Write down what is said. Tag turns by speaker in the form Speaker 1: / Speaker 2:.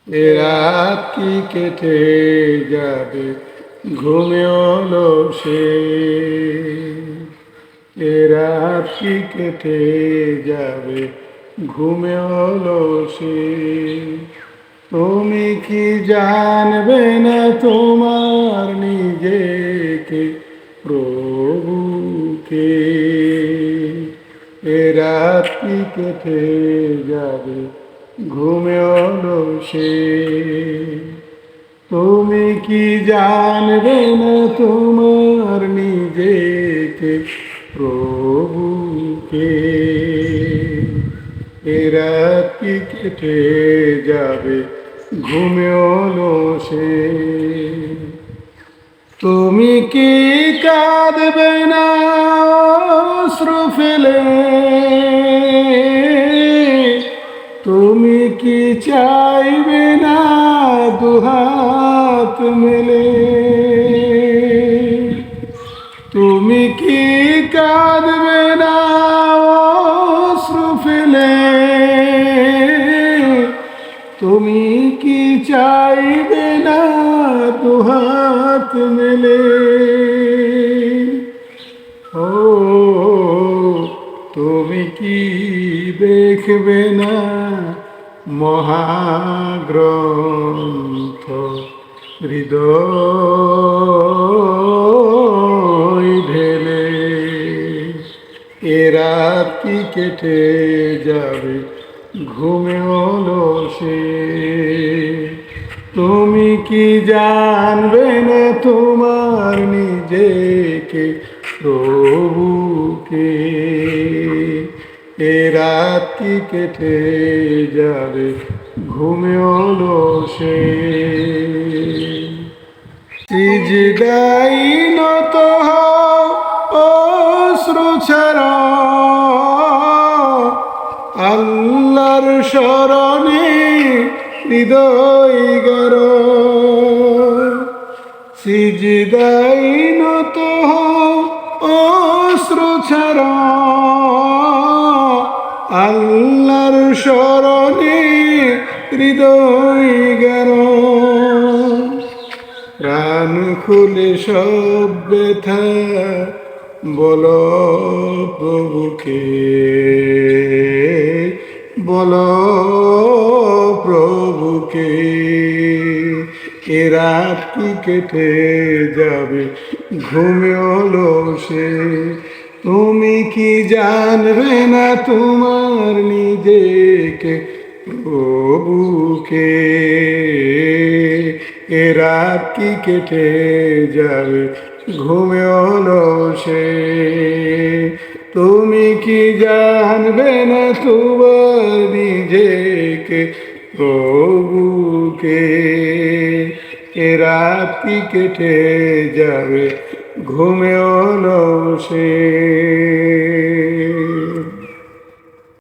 Speaker 1: এ রাত কি কেটে যাবে ঘুমে অলসে, এ রাত কি কেটে যাবে ঘুমে অলসে। তুমি কি জানবে না তোমার নিজেকে প্রভুকে, এ রাত কি কেটে যাবে ঘুমে অলসে। তুমি কি জানবে না তোমার নিজেকে প্রভুকে, এ রাত কি কেটে যাবে ঘুমে অলসে। তুমি কি কাঁদবে না অশ্রু ফেলে, তুমি কি চাইবে না দুহাত মেলে, তুমি কি কাঁদবে না অশ্রু ফেলে, তুমি কি চাইবে না দুহাত মেলে। ও তুমি কি দেখবে না মহাগ্রন্থ হৃদয় ঢেলে, এ রাত কি কেটে যাবে ঘুমে অলসে। তুমি কি জানবে না তোমার নিজেকে প্রভুকে, এ রাত কি কেটে যাবে ঘুমে অলসে। সিজদাই নত হও অশ্রু ছাড়া, আল্লাহর শরণে হৃদয় গড়। সিজদাই নত হও অশ্রু ছাড়া, আল্লাহর শরণে হৃদয় গড়। প্রাণ খুলে সব ব্যথা বলো প্রভুকে, বলো প্রভুকে, এ রাত কি কেটে যাবে ঘুমে অলসে। তুমি কি জানবে না তোমার নিজেকে প্রভুকে, এ রাত কি কেটে যাবে ঘুমে অলসে। তুমি কি জানবে না তোমার নিজেকে প্রভুকে, এ রাত কি কেটে যাবে ঘুমে অলসে।